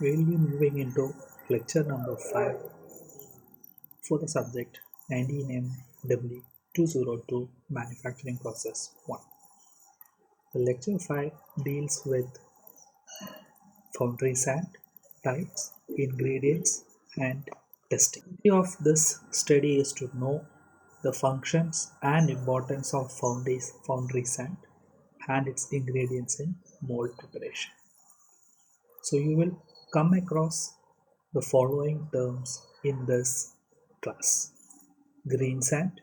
we'll be moving into lecture number 5 for the subject 19MW 202 Manufacturing Process 1. The lecture 5 deals with foundry sand, types, ingredients, and testing. The objective of this study is to know the functions and importance of foundry sand and its ingredients in mold preparation. So you will come across the following terms in this class: green sand,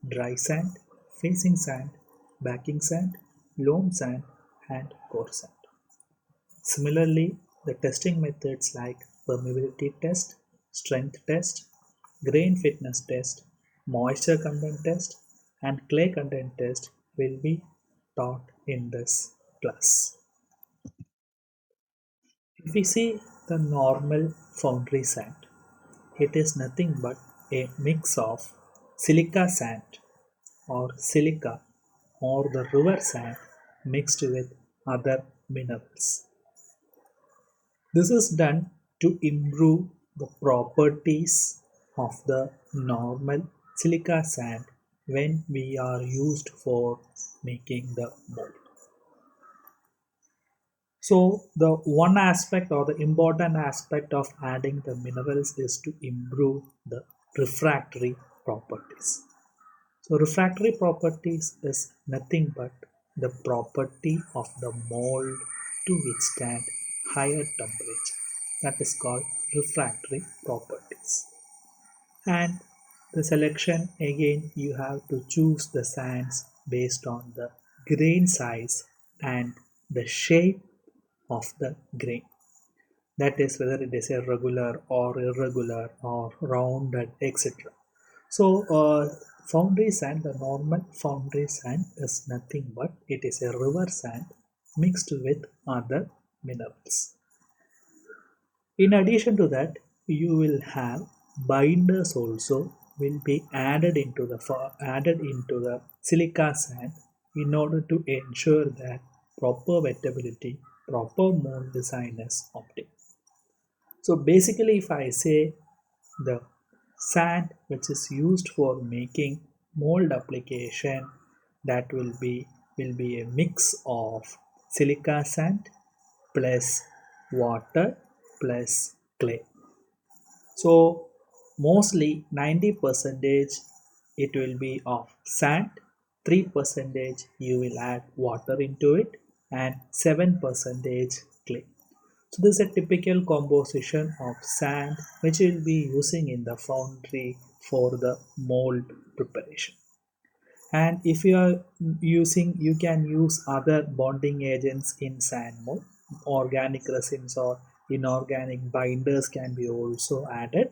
dry sand, facing sand, backing sand, loam sand, and core sand. Similarly, the testing methods like permeability test, strength test, grain fitness test, moisture content test, and clay content test will be taught in this class. If we see the normal foundry sand, it is nothing but a mix of silica sand or silica or the river sand mixed with other minerals. This is done to improve the properties of the normal silica sand when we are used for making the mold. So the one aspect or the important aspect of adding the minerals is to improve the refractory properties. So refractory properties is nothing but the property of the mold to withstand higher temperature. That is called refractory properties. And the selection, again, you have to choose the sands based on the grain size and the shape of the grain. That is whether it is a regular or irregular or rounded, etc. So foundry sand, the normal foundry sand is nothing but it is a river sand mixed with other minerals. In addition to that, you will have binders also will be added into the silica sand in order to ensure that proper wettability, proper mold design is obtained. So basically, if I say the sand which is used for making mold application, that will be a mix of silica sand plus water plus clay. So mostly 90 percentage it will be of sand, 3 percentage you will add water into it, and 7 percentage clay. So this is a typical composition of sand which we will be using in the foundry for the mold preparation. And if you are using, you can use other bonding agents in sand mold. Organic resins or inorganic binders can be also added.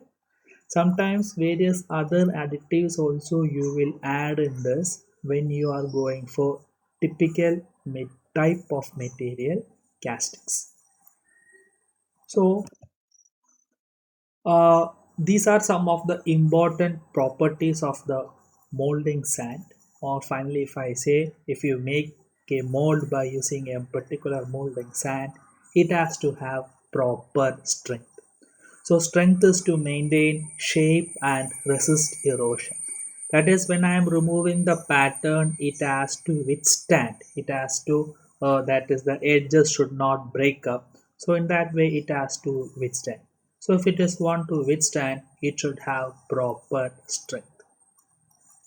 Sometimes various other additives also you will add in this when you are going for typical type of material castings. So these are some of the important properties of the molding sand. Or finally, if I say if you make a mold by using a particular molding sand, it has to have proper strength. So strength is to maintain shape and resist erosion. That is, when I am removing the pattern, it has to withstand. It has to, that is, the edges should not break up. So in that way, it has to withstand. So if it is want to withstand, it should have proper strength.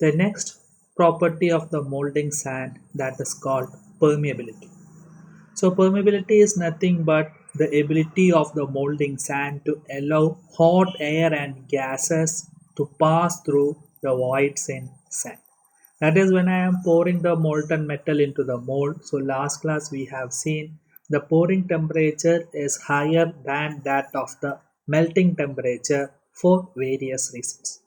The next property of the molding sand, that is called permeability. So permeability is nothing but the ability of the molding sand to allow hot air and gases to pass through the voids in sand. That is, when I am pouring the molten metal into the mold. So last class we have seen the pouring temperature is higher than that of the melting temperature for various reasons.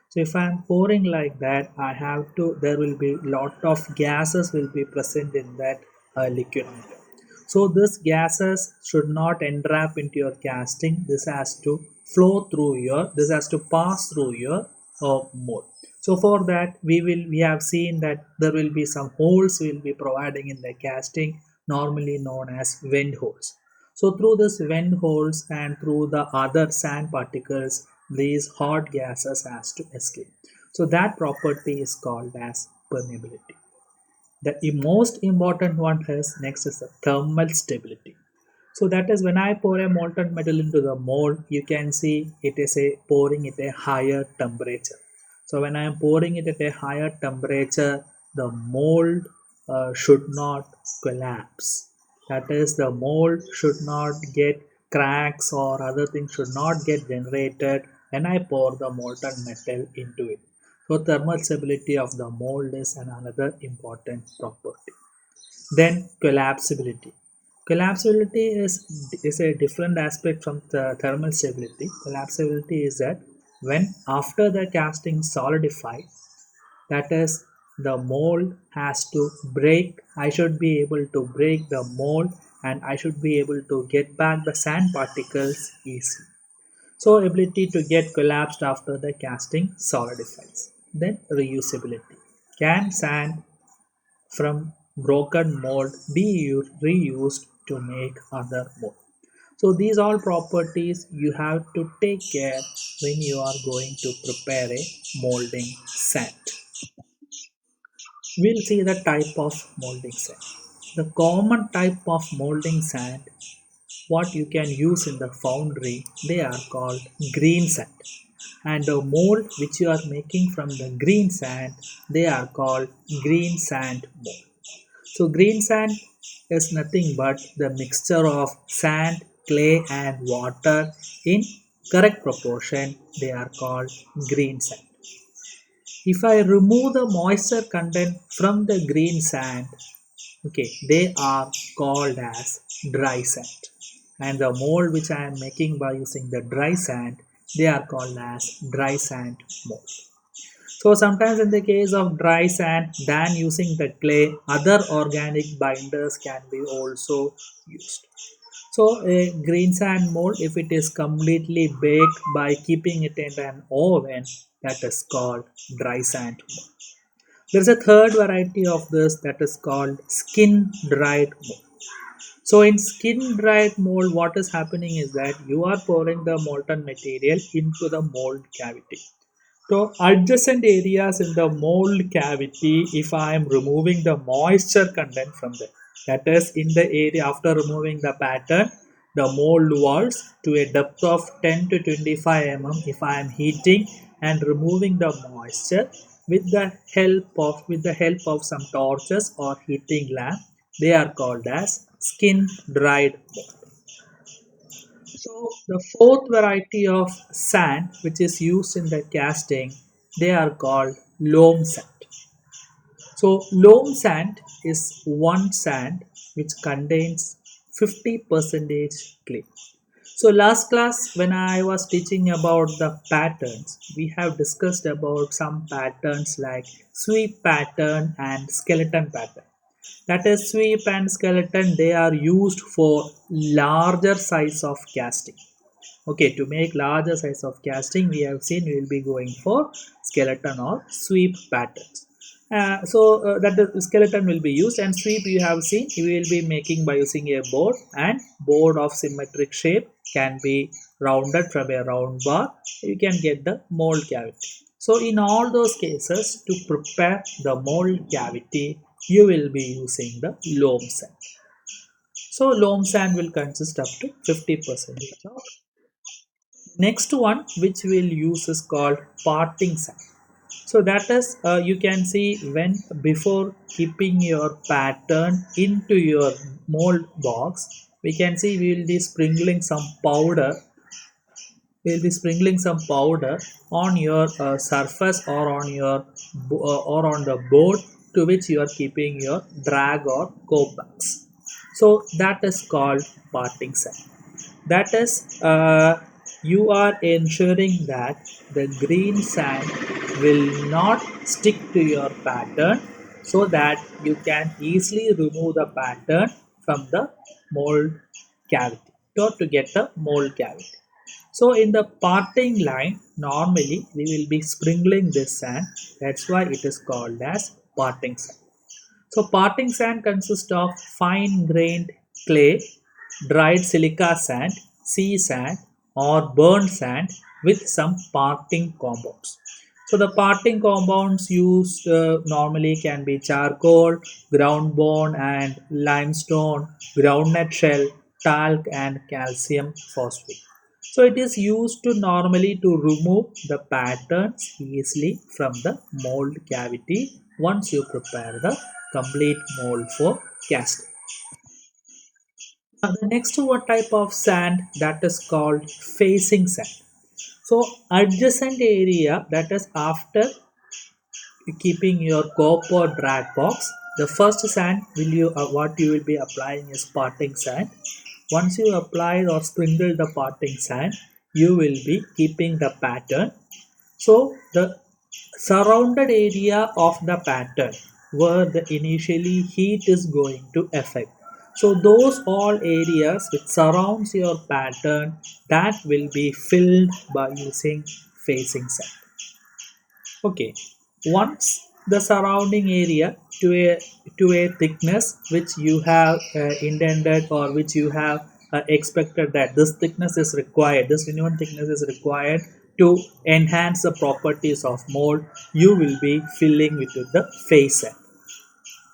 So if I am pouring like that, I have to, there will be lot of gases will be present in that liquid metal. So this gases should not entrap into your casting. This has to flow through your, this has to pass through your mold. So for that we have seen that there will be some holes we will be providing in the casting, normally known as vent holes. So through this vent holes and through the other sand particles, these hot gases has to escape. So that property is called as permeability. The most important one is next is the thermal stability. So that is when I pour a molten metal into the mold, you can see it is a pouring at a higher temperature. So when I am pouring it at a higher temperature, the mold should not collapse. That is, the mold should not get cracks or other things should not get generated when I pour the molten metal into it. So thermal stability of the mold is another important property. Then collapsibility. Collapsibility is a different aspect from the thermal stability. Collapsibility is that when after the casting solidify, that is the mold has to break. I should be able to break the mold and I should be able to get back the sand particles easily. So ability to get collapsed after the casting solidifies. Then reusability. Can sand from broken mold be reused to make other mold? So these all properties you have to take care when you are going to prepare a molding sand. We'll see the type of molding sand. The common type of molding sand what you can use in the foundry, they are called green sand. And the mold which you are making from the green sand, they are called green sand mold. So green sand is nothing but the mixture of sand, clay and water in correct proportion. They are called green sand. If I remove the moisture content from the green sand, okay, they are called as dry sand. And the mold which I am making by using the dry sand, they are called as dry sand mold. So sometimes in the case of dry sand, than using the clay, other organic binders can be also used. So a green sand mold, if it is completely baked by keeping it in an oven, that is called dry sand mold. There is a third variety of this that is called skin dried mold. So in skin dried mold, what is happening is that you are pouring the molten material into the mold cavity. So adjacent areas in the mold cavity, if I am removing the moisture content from there, that is in the area after removing the pattern, the mold walls to a depth of 10 to 25 mm, if I am heating and removing the moisture with the help of some torches or heating lamp, they are called as skin dried mold. So the fourth variety of sand which is used in the casting, they are called loam sand. So loam sand is one sand which contains 50 percentage clay. So last class when I was teaching about the patterns, we have discussed about some patterns like sweep pattern and skeleton pattern. That is sweep and skeleton, they are used for larger size of casting. Okay, to make larger size of casting, we have seen we will be going for skeleton or sweep patterns. That the skeleton will be used and sweep you have seen we will be making by using a board and board of symmetric shape can be rounded from a round bar. You can get the mold cavity. So in all those cases to prepare the mold cavity, you will be using the loam sand. So loam sand will consist up to 50% of. Next one which we'll use is called parting sand. So that is you can see when before keeping your pattern into your mold box, we can see we will be sprinkling some powder. We will be sprinkling some powder on your surface or on your or on the board to which you are keeping your drag or cope bags. So that is called parting sand. That is, you are ensuring that the green sand will not stick to your pattern so that you can easily remove the pattern from the mold cavity or to get the mold cavity. So in the parting line, normally we will be sprinkling this sand. That's why it is called as parting sand. So parting sand consists of fine grained clay dried silica sand, sea sand, or burnt sand with some parting compounds. So the parting compounds used normally can be charcoal, ground bone and limestone, groundnut shell, talc and calcium phosphate. So it is used to normally to remove the patterns easily from the mold cavity once you prepare the complete mold for casting. The next one type of sand that is called facing sand. So adjacent area, that is after keeping your cope or drag box, the first sand will you what you will be applying is parting sand. Once you apply or sprinkle the parting sand, you will be keeping the pattern. So the surrounded area of the pattern where the initially heat is going to affect, so those all areas which surrounds your pattern, that will be filled by using facing sand. Okay, once the surrounding area to a thickness which you have intended or which you have expected that this thickness is required, this minimum thickness is required to enhance the properties of mold, you will be filling with the face sand.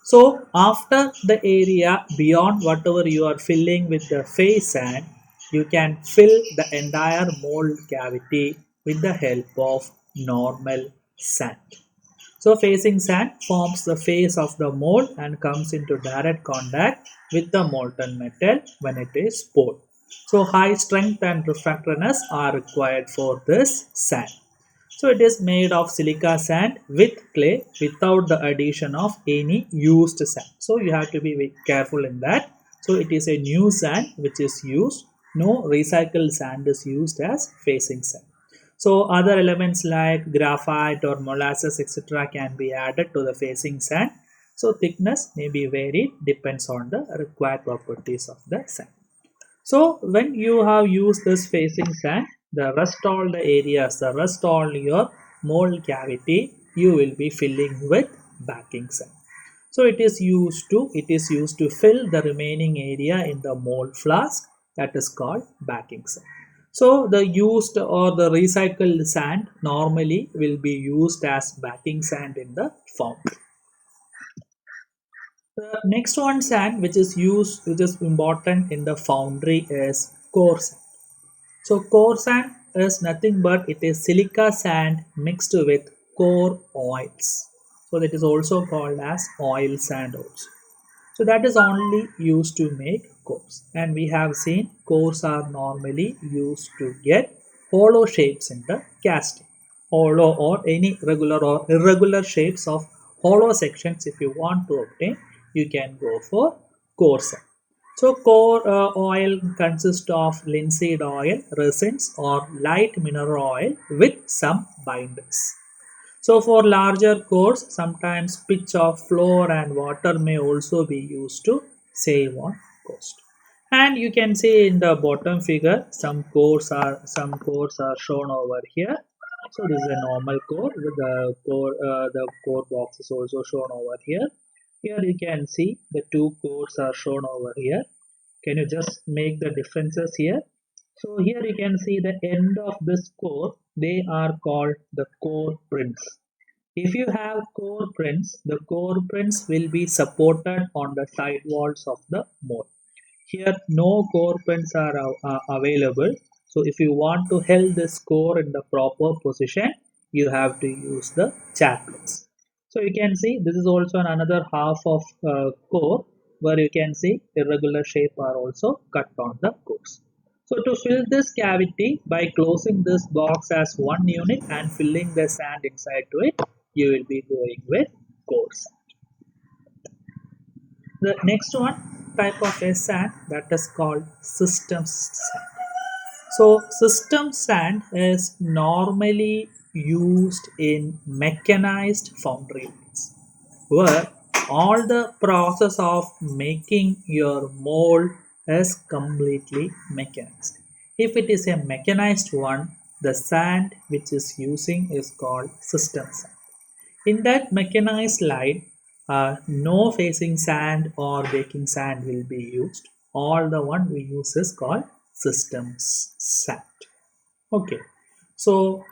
So after the area beyond whatever you are filling with the face sand, you can fill the entire mold cavity with the help of normal sand. So facing sand forms the face of the mold and comes into direct contact with the molten metal when it is poured. So high strength and refractoriness are required for this sand. So it is made of silica sand with clay without the addition of any used sand. So you have to be very careful in that. So it is a new sand which is used. No recycled sand is used as facing sand. So other elements like graphite or molasses etc. can be added to the facing sand. So thickness may be varied, depends on the required properties of the sand. So when you have used this facing sand, the rest all the areas, the rest all your mold cavity, you will be filling with backing sand. So it is used to fill the remaining area in the mold flask, that is called backing sand. So the used or the recycled sand normally will be used as backing sand in the foundry. The next one sand which is used, which is important in the foundry, is core sand. So core sand is nothing but it is silica sand mixed with core oils. So that is also called as oil sand also. So that is only used to make cores. And we have seen cores are normally used to get hollow shapes in the casting. Hollow or any regular or irregular shapes of hollow sections if you want to obtain, you can go for core sand. So core oil consists of linseed oil, resins or light mineral oil with some binders. So for larger cores, sometimes pitch of flour and water may also be used to save on cost. And you can see in the bottom figure, some cores are shown over here. So this is a normal core. The core box is also shown over here. Here you can see the two cores are shown over here. Can you just make the differences here? So here you can see the end of this core. They are called the core prints. If you have core prints, the core prints will be supported on the side walls of the mold. Here no core prints are available. So if you want to hold this core in the proper position, you have to use the chaplets. So you can see this is also another half of core where you can see irregular shape are also cut on the cores. So to fill this cavity by closing this box as one unit and filling the sand inside to it, you will be going with cores. The next one type of a sand that is called system sand. So system sand is normally used in mechanized foundry lines where all the process of making your mold is completely mechanized. If it is a mechanized one, the sand which is using is called system sand. In that mechanized line, no facing sand or baking sand will be used. all the one we use is called systems sand. Okay. So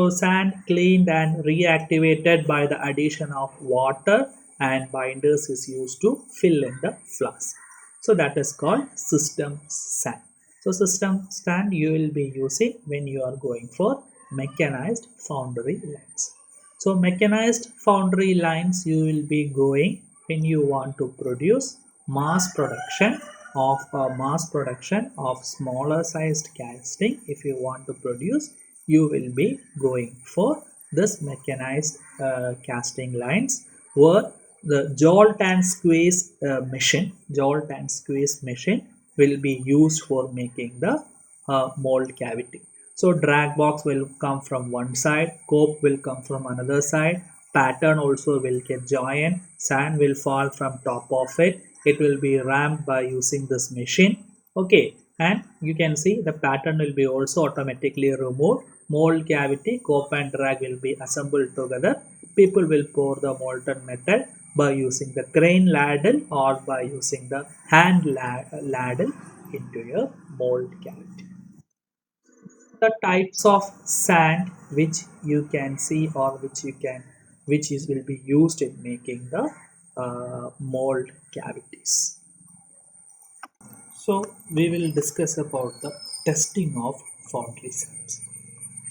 sand cleaned and reactivated by the addition of water and binders is used to fill in the flask. So that is called system sand. So system sand you will be using when you are going for mechanized foundry lines. So mechanized foundry lines you will be going when you want to produce mass production of smaller sized casting. If you want to produce, you will be going for this mechanized casting lines where the jolt and squeeze machine will be used for making the mold cavity. So drag box will come from one side, cope will come from another side, pattern also will get joined, sand will fall from top of it, it will be ramped by using this machine. Okay, and you can see the pattern will be also automatically removed, mold cavity, cope and drag will be assembled together, people will pour the molten metal by using the crane ladle or by using the hand ladle into your mold cavity. The types of sand which you can see or which is will be used in making the mold cavities. So we will discuss about the testing of foundry sands.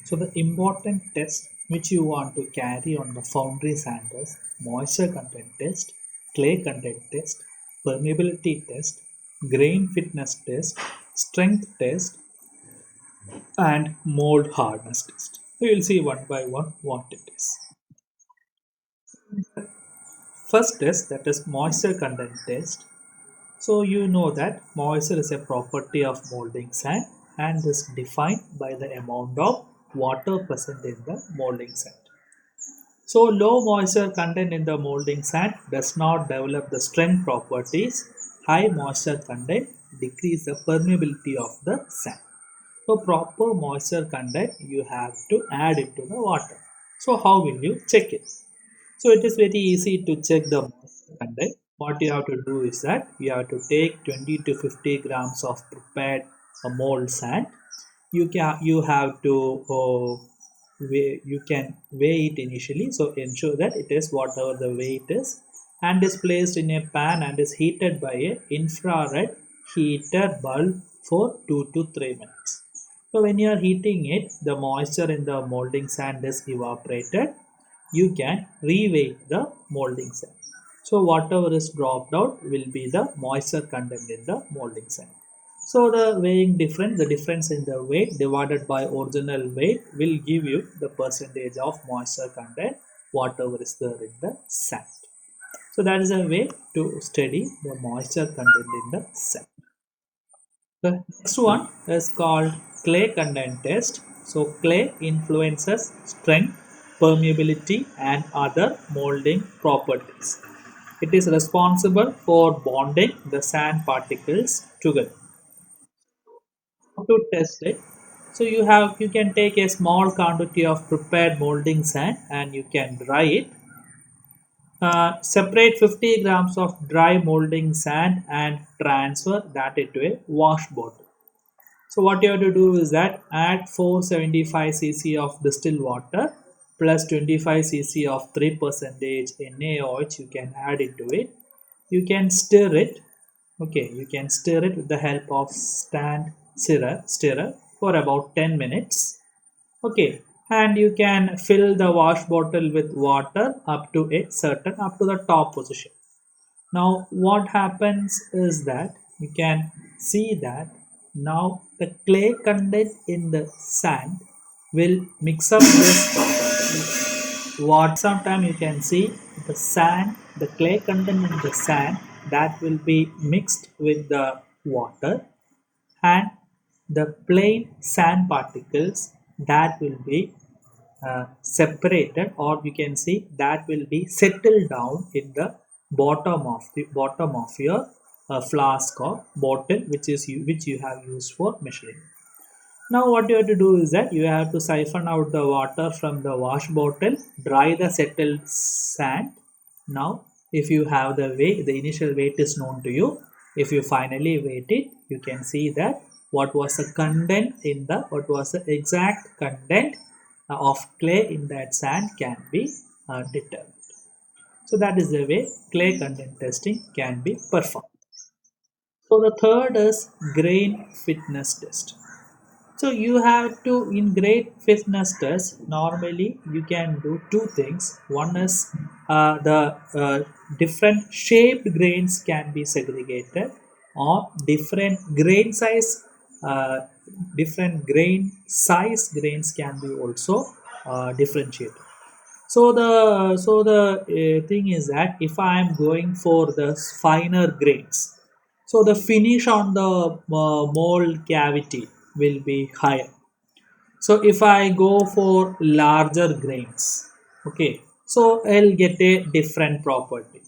So the important test which you want to carry on the foundry sand is moisture content test, clay content test, permeability test, grain fitness test, strength test, and mold hardness test. We will see one by one what it is. First test, that is moisture content test. So you know that moisture is a property of molding sand and is defined by the amount of water present in the molding sand. So low moisture content in the molding sand does not develop the strength properties. High moisture content decrease the permeability of the sand. So proper moisture content you have to add into the water. So how will you check it? So it is very easy to check the moisture content. What you have to do is that you have to take 20 to 50 grams of prepared mold sand. You have to you can weigh it initially. So ensure that it is whatever the weight is, and is placed in a pan and is heated by a infrared heater bulb for 2 to 3 minutes. So when you are heating it, the moisture in the molding sand is evaporated. You can reweigh the molding sand. So whatever is dropped out will be the moisture content in the molding sand. So the weighing difference, the difference in the weight divided by original weight will give you the percentage of moisture content whatever is there in the sand. So that is a way to study the moisture content in the sand. The next one is called clay content test. So clay influences strength, permeability and other molding properties. It is responsible for bonding the sand particles together. How to test it? So you can take a small quantity of prepared molding sand and you can dry it. Separate 50 grams of dry molding sand and transfer that into a wash bottle. So what you have to do is that add 475 cc of distilled water plus 25 cc of 3% NaOH. You can add into it. You can stir it. Okay, you can stir it with the help of stand stirrer for about 10 minutes. Okay, and you can fill the wash bottle with water up to the top position. Now what happens is that you can see that now the clay content in the sand will mix up this what sometime you can see the sand, the clay content in the sand that will be mixed with the water, and the plain sand particles that will be separated, or we can see that will be settled down in the bottom of your flask or bottle which you have used for measuring. Now what you have to do is that you have to siphon out the water from the wash bottle, dry the settled sand. Now if you have the weight, the initial weight is known to you, if you finally weight it, you can see that what was the content in the what was the exact content of clay in that sand can be determined. So that is the way clay content testing can be performed. So the third is grain fitness test. So you have to, in grade fitness test, normally you can do two things. One is the different shaped grains can be segregated, or uh, different grain size grains can be also differentiated. So the thing is that if I am going for the finer grains, so the finish on the mold cavity will be higher. So if I go for larger grains, okay, so I'll get a different property.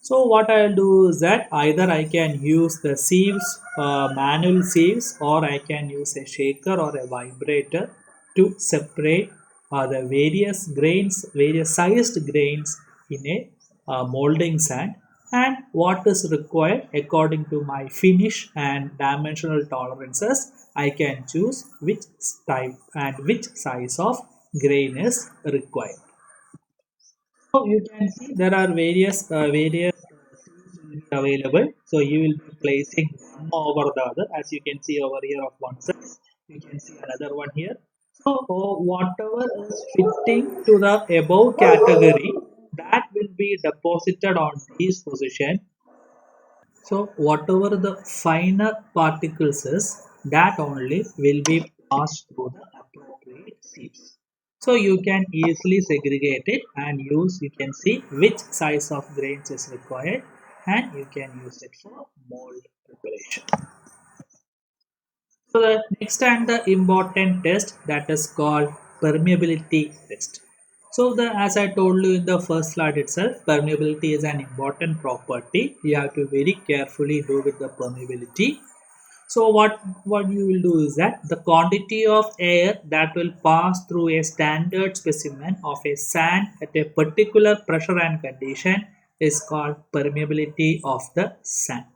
So what I'll do is that either I can use the sieves, manual sieves, or I can use a shaker or a vibrator to separate the various sized grains in a molding sand, and what is required according to my finish and dimensional tolerances. I can choose which type and which size of grain is required. So you can see there are various available. So you will be placing one over the other, as you can see over here of one side. You can see another one here. So whatever is fitting to the above category, that will be deposited on these position. So whatever the finer particles is, that only will be passed through the appropriate sieves. So you can easily segregate it and you can see which size of grains is required, and you can use it for mold preparation. So the next and the important test, that is called permeability test. So the as I told you in the first slide itself, permeability is an important property. You have to very carefully do with the permeability. So what you will do is that the quantity of air that will pass through a standard specimen of a sand at a particular pressure and condition is called permeability of the sand.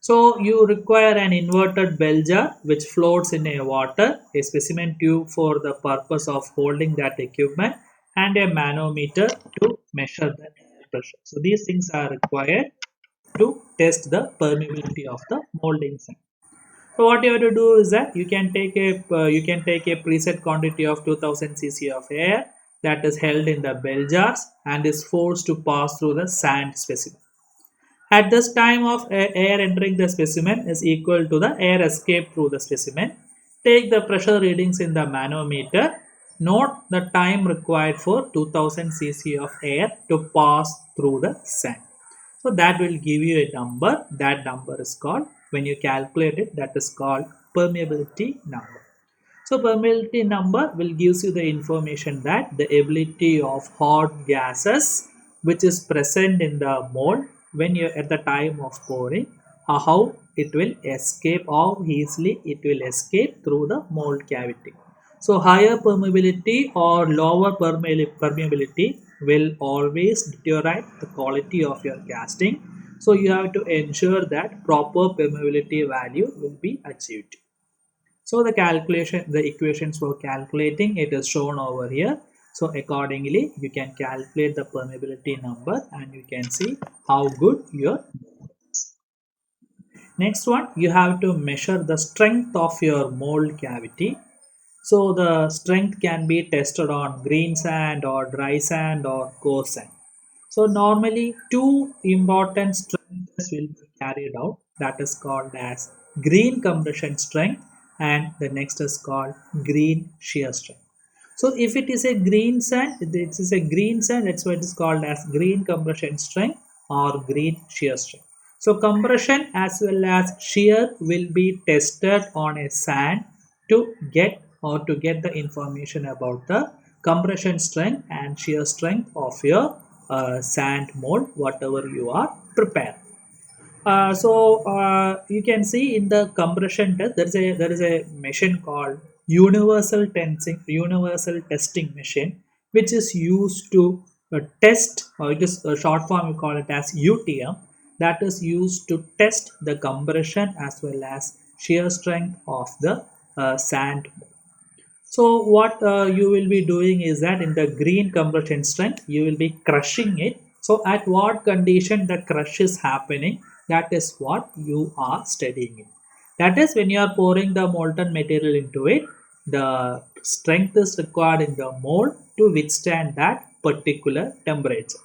So you require an inverted bell jar which floats in a water, a specimen tube for the purpose of holding that equipment, and a manometer to measure the air pressure. So these things are required to test the permeability of the molding sand. So what you have to do is that you can take a preset quantity of 2000 cc of air that is held in the bell jars and is forced to pass through the sand specimen. At this time of air entering the specimen is equal to the air escape through the specimen. Take the pressure readings in the manometer. Note the time required for 2000 cc of air to pass through the sand. So that will give you a number. That number is called, when you calculate it, that is called permeability number. So permeability number will gives you the information that the ability of hot gases which is present in the mold when you at the time of pouring, how it will escape, how easily it will escape through the mold cavity. So higher permeability or lower permeability will always deteriorate the quality of your casting. So you have to ensure that proper permeability value will be achieved. So the equations for calculating it is shown over here. So accordingly, you can calculate the permeability number and you can see how good your. Next one, you have to measure the strength of your mold cavity. So the strength can be tested on green sand or dry sand or coarse sand. So normally two important strengths will be carried out, that is called as green compression strength, and the next is called green shear strength. So if it is a green sand, this is a green sand, that's why it is called as green compression strength or green shear strength. So compression as well as shear will be tested on a sand to get the information about the compression strength and shear strength of your sand mold, whatever you are preparing. You can see in the compression test there is a machine called universal testing machine, which is used to test, or it is a short form we call it as UTM. that is used to test the compression as well as shear strength of the sand. So what you will be doing is that in the green compression strength, you will be crushing it. So at what condition the crush is happening, that is what you are studying it. That is when you are pouring the molten material into it, the strength is required in the mold to withstand that particular temperature.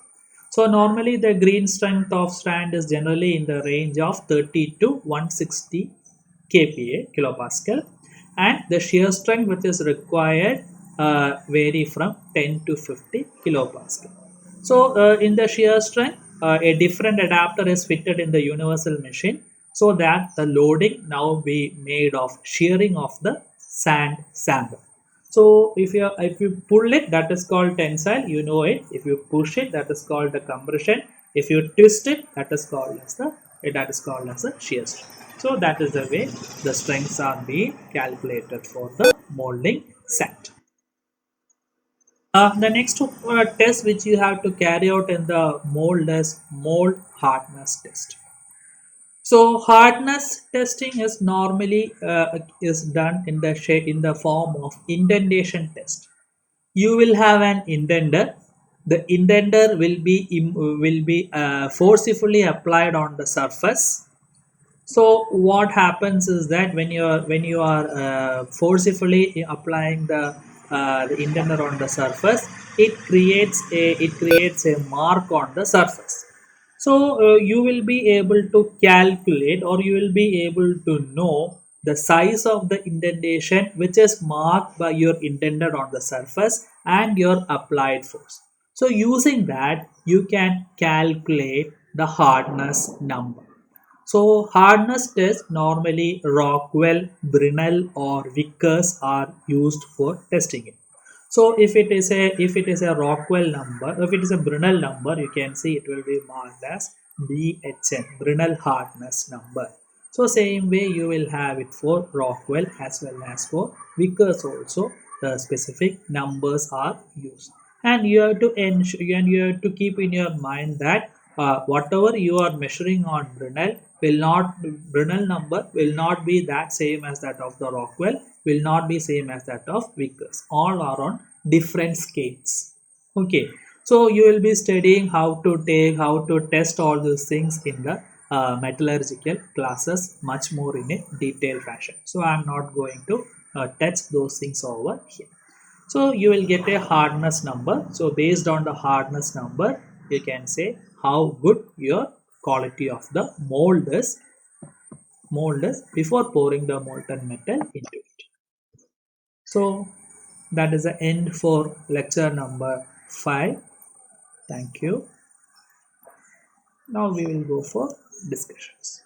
So normally the green strength of sand is generally in the range of 30 to 160 kPa kilopascal, and the shear strength which is required vary from 10 to 50 kilopascal. So in the shear strength, a different adapter is fitted in the universal machine so that the loading now be made of shearing of the sand sample. So if you pull it, that is called tensile, you know it. If you push it, that is called the compression. If you twist it, that is called as a shear strength. So that is the way the strengths are being calculated for the molding set. The next test which you have to carry out in the mold is mold hardness test. So hardness testing is normally is done in the in the form of indentation test. You will have an indenter. The indenter will be forcefully applied on the surface. So what happens is that when you are forcefully applying the indenter on the surface, it creates a mark on the surface. So you will be able to calculate, or you will be able to know the size of the indentation which is marked by your indenter on the surface and your applied force. So using that, you can calculate the hardness number. So hardness test, normally Rockwell, Brinell or Vickers are used for testing it. So if it is a Rockwell number, if it is a Brinell number, you can see it will be marked as BHN, Brinell hardness number. So same way you will have it for Rockwell as well as for Vickers also. The specific numbers are used, and you have to ensure, and you have to keep in your mind that whatever you are measuring on Brinell number will not be that same as that of the Rockwell, will not be same as that of Vickers. All are on different scales. Okay, so you will be studying how to test all these things in the metallurgical classes much more in a detailed fashion. So I am not going to touch those things over here. So you will get a hardness number. So based on the hardness number, you can say how good your quality of the mold is before pouring the molten metal into it. So that is the end for lecture number 5. Thank you. Now we will go for discussions.